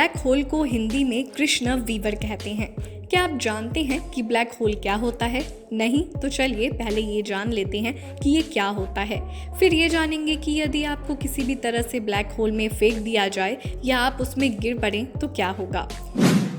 Black hole को हिंदी में Krishna Weaver कहते हैं। क्या आप जानते हैं कि ब्लैक होल क्या होता है? नहीं तो चलिए पहले ये जान लेते हैं कि ये क्या होता है। फिर ये जानेंगे कि यदि आपको किसी भी तरह से ब्लैक होल में फेंक दिया जाए या आप उसमें गिर पड़ें तो क्या होगा।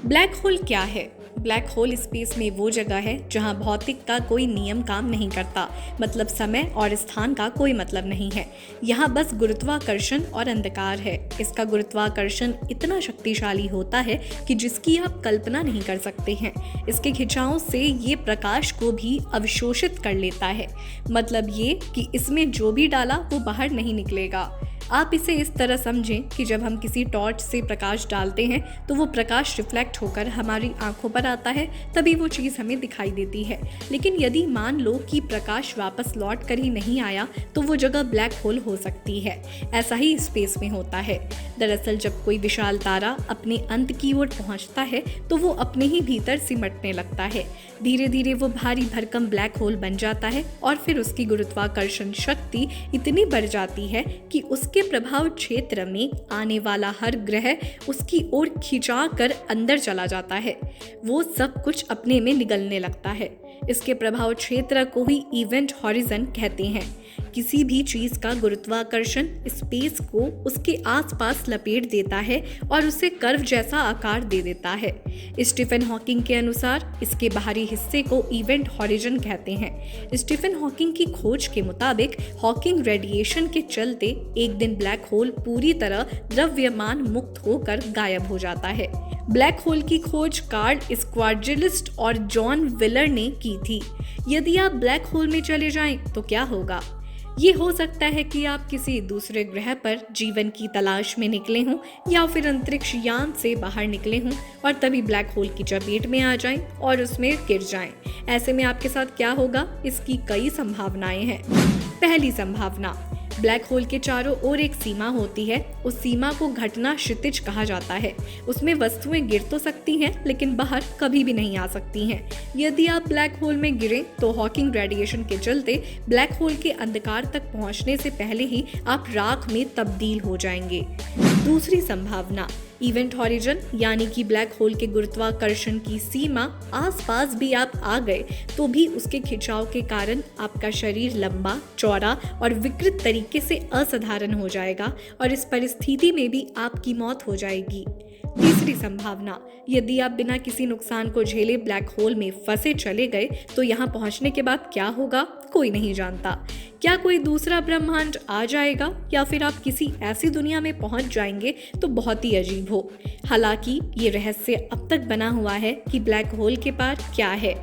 ब्लैक होल क्या है? ब्लैक होल स्पेस में वो जगह है जहां भौतिक का कोई नियम काम नहीं करता, मतलब समय और स्थान का कोई मतलब नहीं है। यहाँ बस गुरुत्वाकर्षण और अंधकार है। इसका गुरुत्वाकर्षण इतना शक्तिशाली होता है कि जिसकी आप कल्पना नहीं कर सकते हैं। इसके खिंचाव से ये प्रकाश को भी अवशोषित कर लेता है, मतलब ये कि इसमें जो भी डाला वो बाहर नहीं निकलेगा। आप इसे इस तरह समझें कि जब हम किसी टॉर्च से प्रकाश डालते हैं तो वो प्रकाश रिफ्लेक्ट होकर हमारी आंखों पर आता है, तभी वो चीज़ हमें दिखाई देती है। लेकिन यदि मान लो कि प्रकाश वापस लौट कर ही नहीं आया तो वो जगह ब्लैक होल हो सकती है। ऐसा ही स्पेस में होता है। दरअसल जब कोई विशाल तारा अपने अंत की ओर पहुंचता है तो वो अपने ही भीतर सिमटने लगता है। धीरे धीरे वो भारी भरकम ब्लैक होल बन जाता है और फिर उसकी गुरुत्वाकर्षण शक्ति इतनी बढ़ जाती है कि उसके प्रभाव क्षेत्र में आने वाला हर ग्रह उसकी ओर खिंचा कर अंदर चला जाता है। वो सब कुछ अपने में निगलने लगता है। इसके प्रभाव क्षेत्र को ही इवेंट हॉरिजन कहते हैं। किसी भी चीज का गुरुत्वाकर्षण स्पेस को उसके आसपास लपेट देता है और उसे कर्व जैसा आकार दे देता है। स्टीफन हॉकिंग के अनुसार इसके बाहरी हिस्से को इवेंट हॉरिजन कहते हैं। स्टीफन हॉकिंग की खोज के मुताबिक हॉकिंग रेडिएशन के चलते एक दिन ब्लैक होल पूरी तरह द्रव्यमान मुक्त होकर गायब हो जाता है। ब्लैक होल की खोज कार्ल स्क्वाड्रिलिस्ट और जॉन विलर ने की थी। यदि आप ब्लैक होल में चले जाएं तो क्या होगा? ये हो सकता है कि आप किसी दूसरे ग्रह पर जीवन की तलाश में निकले हों या फिर अंतरिक्ष यान से बाहर निकले हों और तभी ब्लैक होल की चपेट में आ जाएं और उसमें गिर जाएं। ऐसे में आपके साथ क्या होगा? इसकी कई संभावनाएं हैं। पहली संभावना, ब्लैक होल के चारों ओर एक सीमा होती है। उस सीमा को घटना क्षितिज कहा जाता है। उसमें वस्तुएं गिर तो सकती हैं लेकिन बाहर कभी भी नहीं आ सकती हैं। यदि आप ब्लैक होल में गिरें तो हॉकिंग रेडिएशन के चलते ब्लैक होल के अंधकार तक पहुंचने से पहले ही आप राख में तब्दील हो जाएंगे। दूसरी संभावना, इवेंट हॉरिजन, यानी कि ब्लैक होल के गुरुत्वाकर्षण की सीमा आसपास भी आप आ गए तो भी उसके खिंचाव के कारण आपका शरीर लंबा, चौड़ा और विकृत तरीके से असाधारण हो जाएगा और इस परिस्थिति में भी आपकी मौत हो जाएगी। तीसरी संभावना, यदि आप बिना किसी नुकसान को झेले ब्लैक होल में फंसे चले गए तो यहाँ पहुँचने के बाद क्या होगा कोई नहीं जानता। क्या कोई दूसरा ब्रह्मांड आ जाएगा या फिर आप किसी ऐसी दुनिया में पहुंच जाएंगे तो बहुत ही अजीब हो। हालांकि ये रहस्य अब तक बना हुआ है कि ब्लैक होल के पार क्या है।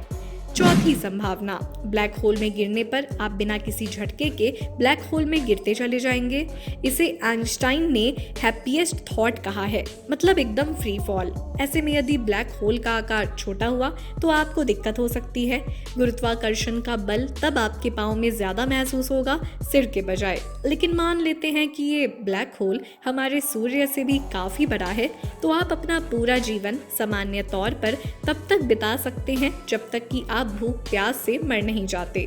चौथी संभावना, ब्लैक होल में गिरने पर आप बिना किसी झटके के ब्लैक होल में गिरते चले जाएंगे। इसे आइंस्टाइन ने हैप्पीएस्ट थॉट कहा है, मतलब एकदम फ्री फॉल। ऐसे में यदि ब्लैक होल का आकार छोटा हुआ तो आपको दिक्कत हो सकती है। गुरुत्वाकर्षण का बल तब आपके पाँव में ज्यादा महसूस होगा सिर के बजाय। लेकिन मान लेते हैं कि ये ब्लैक होल हमारे सूर्य से भी काफी बड़ा है तो आप अपना पूरा जीवन सामान्य तौर पर तब तक बिता सकते हैं जब तक कि आप भूख प्यास से मर नहीं जाते।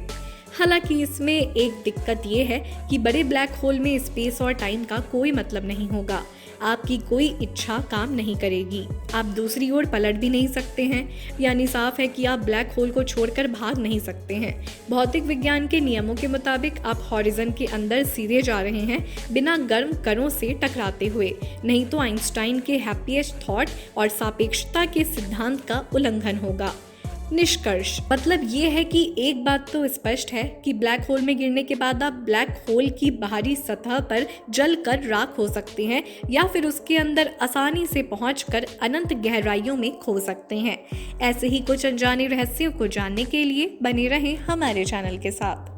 हालांकि इसमें एक दिक्कत ये है कि बड़े ब्लैक होल में स्पेस और टाइम का कोई मतलब नहीं होगा। आपकी कोई इच्छा काम नहीं करेगी। आप दूसरी ओर पलट भी नहीं सकते हैं, यानी साफ है कि आप ब्लैक होल को छोड़कर भाग नहीं सकते हैं। भौतिक विज्ञान के नियमों के मुताबिक आप हॉरिजन के अंदर सीधे जा रहे हैं बिना गर्म कणों से टकराते हुए, नहीं तो आइंस्टाइन के हैप्पीएस्ट थॉट और सापेक्षता के सिद्धांत का उल्लंघन होगा। निष्कर्ष, मतलब ये है कि एक बात तो स्पष्ट है कि ब्लैक होल में गिरने के बाद आप ब्लैक होल की बाहरी सतह पर जलकर राख हो सकते हैं या फिर उसके अंदर आसानी से पहुंचकर अनंत गहराइयों में खो सकते हैं। ऐसे ही कुछ अनजाने रहस्यों को जानने के लिए बने रहें हमारे चैनल के साथ।